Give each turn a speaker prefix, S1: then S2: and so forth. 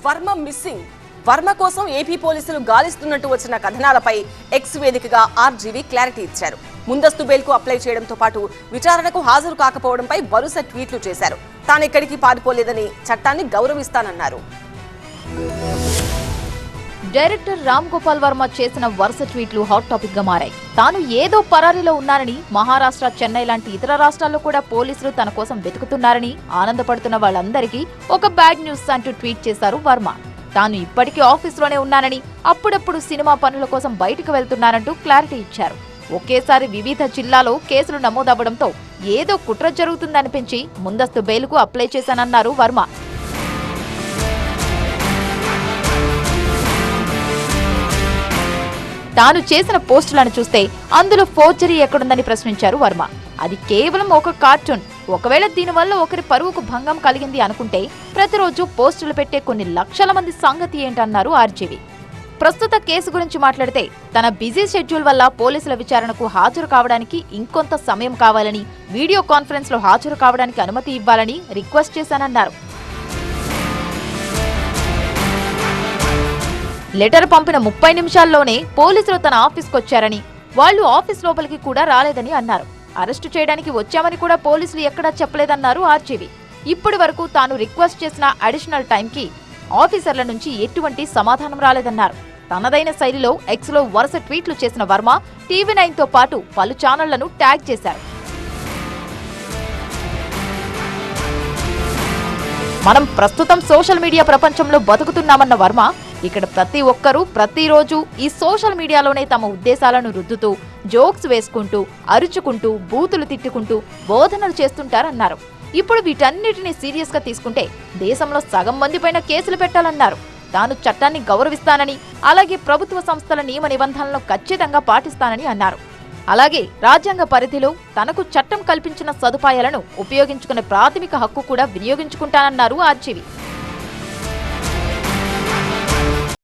S1: Varma missing. Varma కోసం AP పోలీసులు గాలిస్తున్నట్టు వచ్చిన కథనాలపై ఎక్స్ వేదికగా ఆర్జీవీ క్లారిటీ ఇచ్చారు. ముందస్తు బెయిల్కు అప్లై చేయడంతో పాటు విచారణకు హాజరు కాకపోవడంపై వరుస ట్వీట్లు చేశారు. తానెక్కడికి పారిపోలేదని, చట్టాన్ని గౌరవిస్తానన్నారు.
S2: డైరెక్టర్ రామ్ గోపాల్ వర్మ చేసిన వరుస ట్వీట్లు హాట్ టాపిక్ గా మారాయి. తాను ఏదో పరారీలో ఉన్నానని, మహారాష్ట్ర, చెన్నై లాంటి ఇతర రాష్ట్రాల్లో కూడా పోలీసులు తన కోసం వెతుకుతున్నారని ఆనందపడుతున్న వాళ్ళందరికీ ఒక బ్యాడ్ న్యూస్ అంటూ ట్వీట్ చేశారు వర్మ. తాను ఇప్పటికీ ఆఫీస్లోనే ఉన్నానని, అప్పుడప్పుడు సినిమా పనుల కోసం బయటకు వెళ్తున్నానంటూ క్లారిటీ ఇచ్చారు. ఒకేసారి వివిధ జిల్లాలో కేసులు నమోదవ్వడంతో ఏదో కుట్ర జరుగుతుందనిపించి ముందస్తు బెయిల్కు అప్లై చేశానన్నారు వర్మ. తాను చేసిన పోస్టులను చూస్తే అందులో ఫోర్జరీ ఎక్కడుందని ప్రశ్నించారు వర్మ. అది కేవలం ఒక కార్టూన్. ఒకవేళ దీనివల్ల ఒకరి పరువుకు భంగం కలిగింది అనుకుంటే ప్రతిరోజు పోస్టులు పెట్టే కొన్ని లక్షల మంది సంగతి ఏంటన్నారు ఆర్జీవీ. ప్రస్తుత కేసు గురించి మాట్లాడితే తన బిజీ షెడ్యూల్ వల్ల పోలీసుల విచారణకు హాజరు కావడానికి ఇంకొంత సమయం కావాలని, వీడియో కాన్ఫరెన్స్ లో హాజరు కావడానికి అనుమతి ఇవ్వాలని రిక్వెస్ట్ చేశానన్నారు. లెటర్ పంపిన 30 నిమిషాల్లోనే పోలీసులు తన ఆఫీస్కొచ్చారని, వాళ్లు ఆఫీస్ లోపలికి కూడా రాలేదని అన్నారు. అరెస్టు చేయడానికి వచ్చామని కూడా పోలీసులు ఎక్కడా చెప్పలేదన్నారు ఆర్జీవీ. ఇప్పటి వరకు తాను రిక్వెస్ట్ చేసిన అడిషనల్ టైంకి ఆఫీసర్ల నుంచి ఎటువంటి సమాధానం రాలేదన్నారు. తనదైన శైలిలో ఎక్స్ లో వరుస ట్వీట్లు చేసిన వర్మ టీవీ9తో పాటు పలు ఛానళ్లను ట్యాగ్ చేశారు. మనం ప్రస్తుతం సోషల్ మీడియా ప్రపంచంలో బతుకుతున్నామన్న వర్మ, ఇక్కడ ప్రతి ఒక్కరూ ప్రతిరోజు ఈ సోషల్ మీడియాలోనే తమ ఉద్దేశాలను రుద్దుతూ, జోక్స్ వేసుకుంటూ, అరుచుకుంటూ, బూతులు తిట్టుకుంటూ బోధనలు చేస్తుంటారన్నారు. ఇప్పుడు వీటన్నిటిని సీరియస్ గా తీసుకుంటే దేశంలో సగం మంది పైన కేసులు పెట్టాలన్నారు. తాను చట్టాన్ని గౌరవిస్తానని, అలాగే ప్రభుత్వ సంస్థల నియమ నిబంధనలను ఖచ్చితంగా పాటిస్తానని అన్నారు. అలాగే రాజ్యాంగ పరిధిలో తనకు చట్టం కల్పించిన సదుపాయాలను ఉపయోగించుకునే ప్రాథమిక హక్కు కూడా వినియోగించుకుంటానన్నారు ఆర్జీవీ.